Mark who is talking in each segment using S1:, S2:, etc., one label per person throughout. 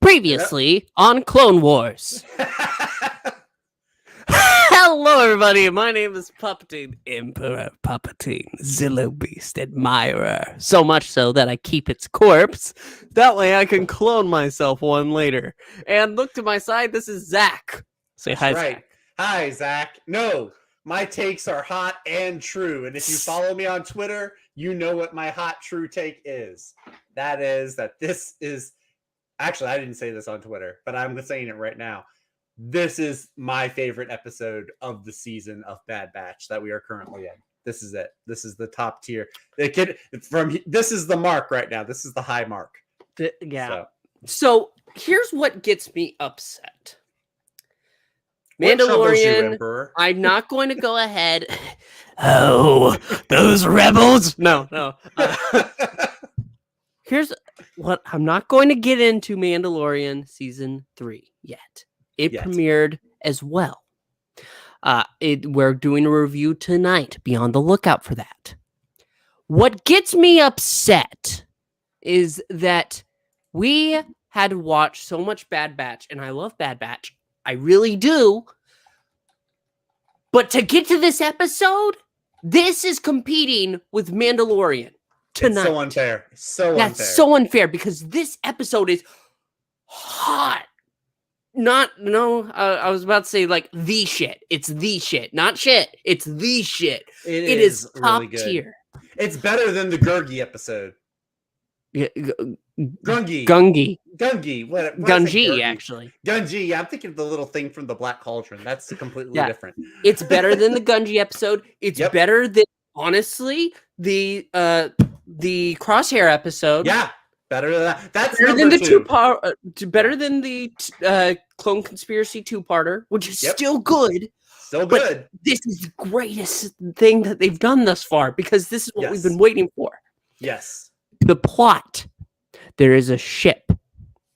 S1: Previously on Clone Wars. Hello, everybody. My name is Palpatine, Emperor Palpatine, Zillo Beast Admirer. So much so that I keep its corpse. That way I can clone myself one later. And look to my side, this is Zach. Say
S2: That's
S1: hi,
S2: right.
S1: Zach.
S2: Hi, Zach. No, my takes are hot and true. And if you follow me on Twitter, you know what my hot, true take is. That is that this is... Actually, I didn't say this on Twitter, but I'm saying it right now. This is my favorite episode of the season of Bad Batch that we are currently in. This is it. This is the top tier. This is the mark right now. This is the high mark.
S1: Yeah. So here's what gets me upset.
S2: What troubles you,
S1: Mandalorian,
S2: Emperor?
S1: I'm not going to go ahead. Oh, those rebels. No. Here's what I'm not going to get into Mandalorian season 3 yet. It premiered as well. We're doing a review tonight. Be on the lookout for that. What gets me upset is that we had to watch so much Bad Batch, and I love Bad Batch. I really do. But to get to this episode, this is competing with Mandalorian tonight.
S2: It's so unfair.
S1: That's so unfair because this episode is hot. I was about to say like the shit. It's the shit, not shit. It's the shit. It is top
S2: really good.
S1: tier.
S2: It's better than the Gurgi episode.
S1: Yeah,
S2: Gungi. What
S1: Gungi, actually.
S2: Gungi. Yeah, I'm thinking of the little thing from the Black Cauldron. That's completely different.
S1: It's better than the Gungi episode. It's better than, honestly, the Crosshair episode.
S2: Yeah, better than that. That's
S1: better than the better than the Clone Conspiracy 2-parter, which is still good.
S2: Still good.
S1: But this is the greatest thing that they've done thus far because this is what we've been waiting for.
S2: Yes.
S1: The plot. There is a ship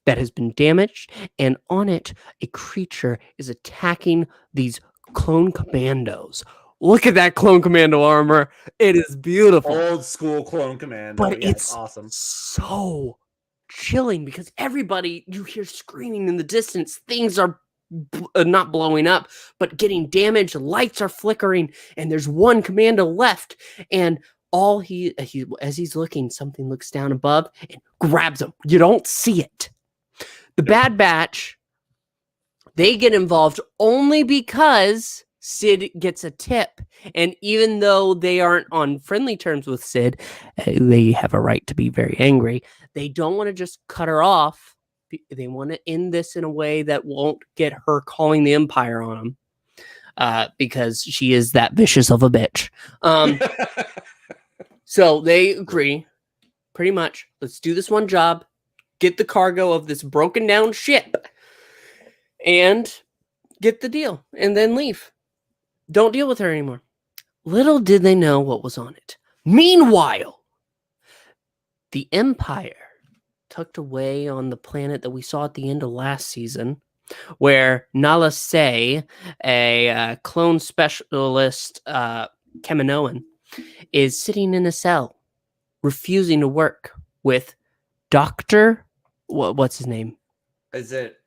S1: that has been damaged, and on it, a creature is attacking these clone commandos. Look at that clone commando armor. It is beautiful.
S2: Old school clone commando.
S1: But it's
S2: awesome.
S1: So chilling because everybody, you hear screaming in the distance. Things are not blowing up, but getting damaged. Lights are flickering, and there's one commando left. And as he's looking, something looks down above and grabs him. You don't see it. The Bad Batch, they get involved only because Sid gets a tip. And even though they aren't on friendly terms with Sid, they have a right to be very angry. They don't want to just cut her off. They want to end this in a way that won't get her calling the Empire on them. Because she is that vicious of a bitch. So they agree, pretty much. Let's do this one job. Get the cargo of this broken down ship. And get the deal. And then leave. Don't deal with her anymore. Little did they know what was on it. Meanwhile, the Empire tucked away on the planet that we saw at the end of last season, where Nala Se, a clone specialist Kaminoan, is sitting in a cell, refusing to work with Dr. What's his name?
S2: Is it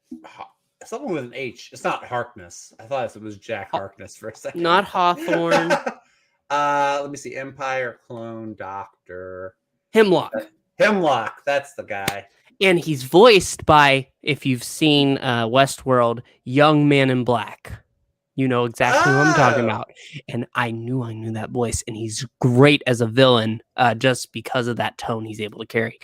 S2: someone with an H? It's not Harkness. I thought it was Jack Harkness for a second.
S1: Not Hawthorne.
S2: Let me see. Empire Clone Doctor
S1: Hemlock.
S2: Hemlock. That's the guy.
S1: And he's voiced by, if you've seen Westworld, Young Man in Black. You know exactly who I'm talking about. And I knew that voice. And he's great as a villain just because of that tone he's able to carry.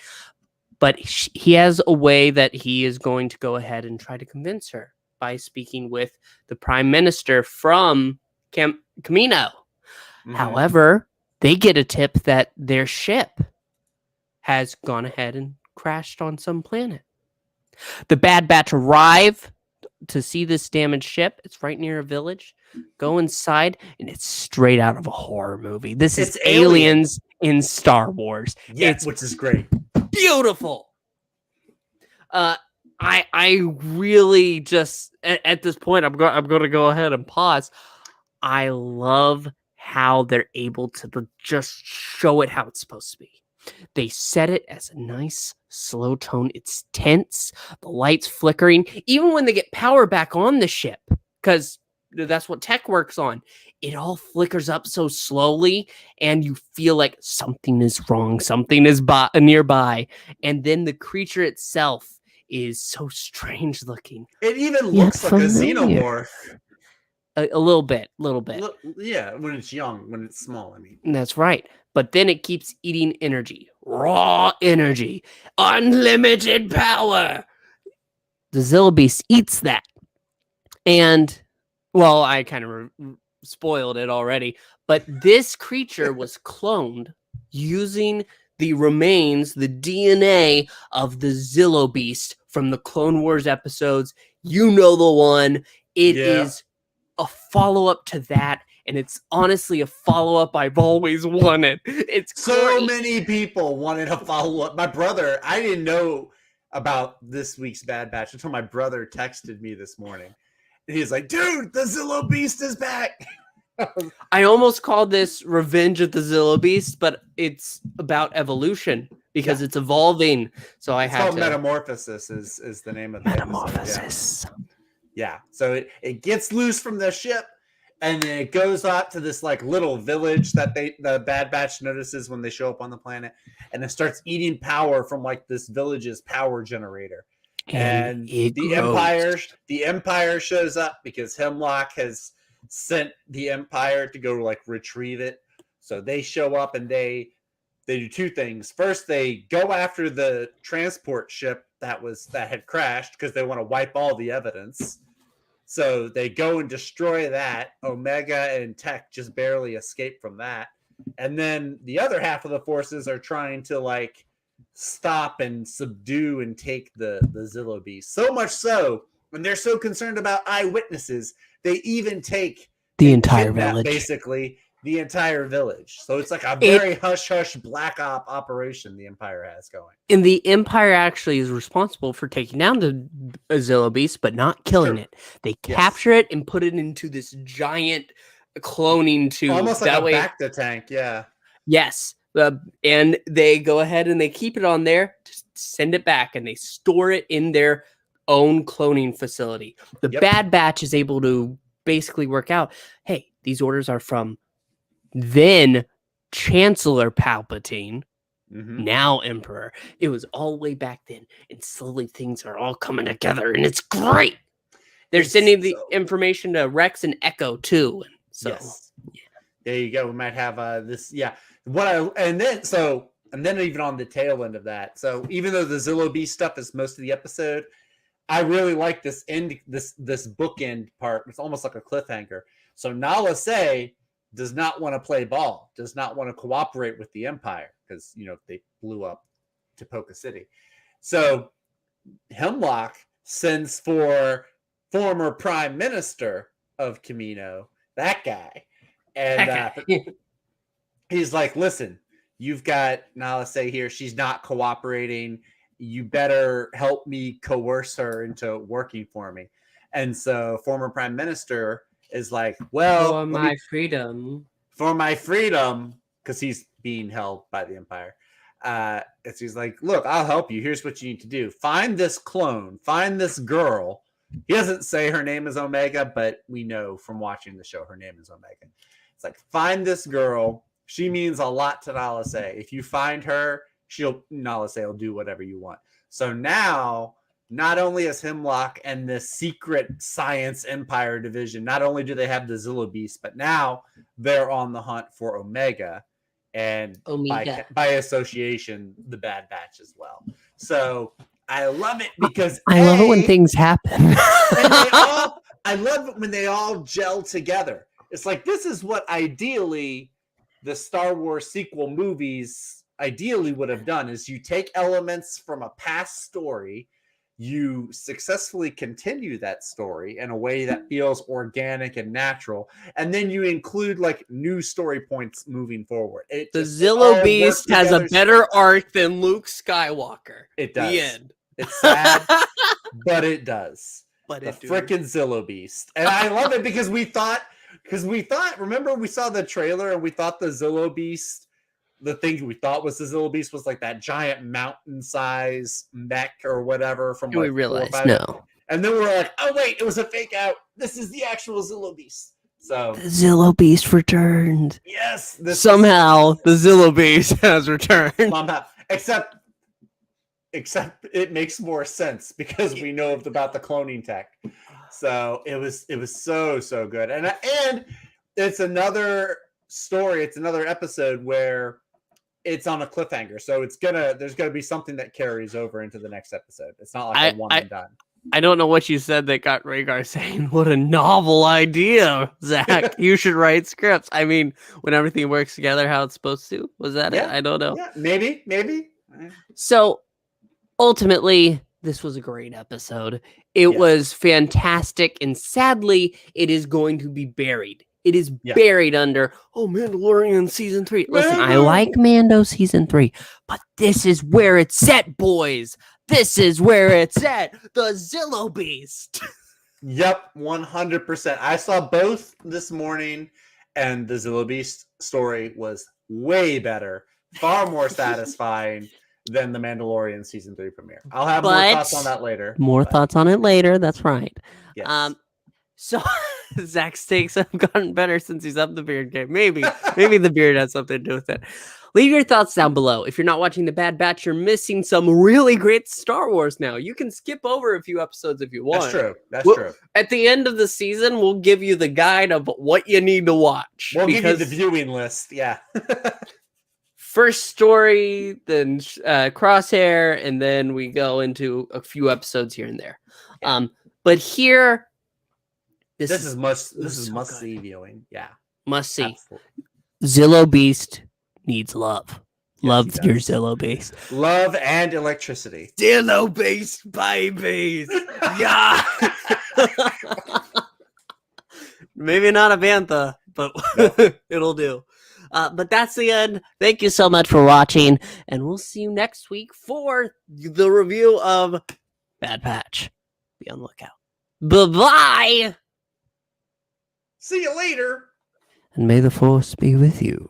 S1: But he has a way that he is going to go ahead and try to convince her by speaking with the Prime Minister from Camino. Mm-hmm. However, they get a tip that their ship has gone ahead and crashed on some planet. The Bad Batch arrive to see this damaged ship. It's right near a village. Go inside, and it's straight out of a horror movie. This is aliens in Star Wars.
S2: Yeah, which is great.
S1: Beautiful. I really just at this point I'm going to go ahead and pause. I love how they're able to just show it how it's supposed to be. They set it as a nice slow tone. It's tense, the lights flickering, even when they get power back on the ship, because that's what tech works on. It all flickers up so slowly, and you feel like something is wrong, something is nearby. And then the creature itself is so strange looking.
S2: It even
S1: Yet
S2: looks like a
S1: familiar.
S2: xenomorph.
S1: A little bit, little bit.
S2: Look, yeah, when it's young, when it's small, I mean.
S1: That's right. But then it keeps eating energy, raw energy, unlimited power. The Zillo Beast eats that. And, well, I kind of spoiled it already. But this creature was cloned using the remains, the DNA of the Zillo Beast from the Clone Wars episodes. You know the one. It is a follow-up to that, and it's honestly a follow-up I've always wanted. It's
S2: so
S1: great.
S2: many people wanted a follow-up. My brother, I didn't know about this week's Bad Batch until my brother texted me this morning. And he's like, dude, the Zillo Beast is back.
S1: I almost called this Revenge of the Zillo Beast, but it's about evolution because it's evolving. So
S2: it's called Metamorphosis is the name of the
S1: Metamorphosis.
S2: Yeah. So it gets loose from the ship, and then it goes out to this like little village that the Bad Batch notices when they show up on the planet, and it starts eating power from like this village's power generator. And the Empire shows up because Hemlock has sent the Empire to go like retrieve it. So they show up and they do two things. First, they go after the transport ship that had crashed because they want to wipe all the evidence. So they go and destroy that. Omega and Tech just barely escape from that. And then the other half of the forces are trying to like stop and subdue and take the Zillo Beast. So much so, when they're so concerned about eyewitnesses, they even take
S1: the entire village.
S2: Basically, the entire village. So it's like a very hush-hush black op operation the Empire has going.
S1: And the Empire actually is responsible for taking down the Zillo Beast, but not killing it. They capture it and put it into this giant cloning tube.
S2: Almost like a Bacta tank, yeah.
S1: Yes. And they go ahead and they keep it on there, send it back, and they store it in their own cloning facility. The Bad Batch is able to basically work out, hey, these orders are from then Chancellor Palpatine, now Emperor. It was all the way back then, and slowly things are all coming together, and it's great. They're sending the information to Rex and Echo too, and so
S2: there you go. We might have this, and then even on the tail end of that. So even though the Zillo Beast stuff is most of the episode, I really like this bookend part. It's almost like a cliffhanger. So Nala Se does not want to play ball, does not want to cooperate with the Empire because, they blew up Tapoka City. So Hemlock sends for former Prime Minister of Kamino, that guy. And he's like, listen, you've got Nala Se here. She's not cooperating. You better help me coerce her into working for me. And so former Prime Minister is like, well, for my freedom, because he's being held by the Empire. And he's like, look, I'll help you. Here's what you need to do. Find this clone. Find this girl. He doesn't say her name is Omega, but we know from watching the show her name is Omega. It's like, find this girl. She means a lot to Nala Se. If you find her, Nala Se will do whatever you want. So now, not only is Hemlock and the secret science Empire division, not only do they have the Zillo Beast, but now they're on the hunt for Omega, and by association, the Bad Batch as well. So I love it because
S1: I love it when things happen.
S2: I love it when they all gel together. It's like, this is what ideally the Star Wars sequel movies ideally would have done, is you take elements from a past story, you successfully continue that story in a way that feels organic and natural, and then you include like new story points moving forward.
S1: The Zillo Beast has a better arc than Luke Skywalker.
S2: It does.
S1: The end.
S2: It's sad, but it does. But the freaking Zillo Beast. And I love it because we thought, remember we saw the trailer and we thought the Zillo Beast the thing we thought was the Zillo Beast was like that giant mountain size mech or whatever from
S1: And we
S2: like 4 or
S1: realized
S2: 5.
S1: no.
S2: And then we're like, oh wait, it was a fake out. This is the actual Zillo Beast. So
S1: The Zillo Beast returned.
S2: yes,
S1: Somehow the Zillo Beast has returned.
S2: somehow, except it makes more sense because we know about the cloning tech. So it was so good, and it's another story. It's another episode where it's on a cliffhanger. So there's gonna be something that carries over into the next episode. It's not like a one and done.
S1: I don't know what you said that got Rhaegar saying, what a novel idea, Zach. You should write scripts. I mean, when everything works together how it's supposed to. Was that it? I don't know.
S2: Yeah, maybe.
S1: So, ultimately, this was a great episode. It was fantastic, and sadly, it is going to be buried. It is buried under, Mandalorian Season 3. Listen, I like Mando Season 3, but this is where it's set, boys. This is where it's at. The Zillo Beast.
S2: Yep, 100%. I saw both this morning, and the Zillo Beast story was way better, far more satisfying than the Mandalorian Season 3 premiere. I'll have more thoughts on that later.
S1: Thoughts on it later. That's right.
S2: Yes.
S1: So Zach's takes have gotten better since he's up the beard game. Maybe the beard has something to do with it. Leave your thoughts down below. If you're not watching The Bad Batch, you're missing some really great Star Wars now. You can skip over a few episodes if you want.
S2: That's true.
S1: At the end of the season, we'll give you the guide of what you need to watch.
S2: We'll give you the viewing list. Yeah.
S1: First story, then Crosshair, and then we go into a few episodes here and there. Yeah. But here, this is must-see viewing.
S2: Yeah.
S1: Must see. Absolutely. Zillo Beast needs love. Love your Zillo Beast.
S2: Love and electricity.
S1: Zillo Beast babies. Yeah. Maybe not a bantha, but it'll do. But that's the end. Thank you so much for watching, and we'll see you next week for the review of Bad Batch. Be on the lookout. Bye-bye.
S2: See you later.
S1: And may the Force be with you.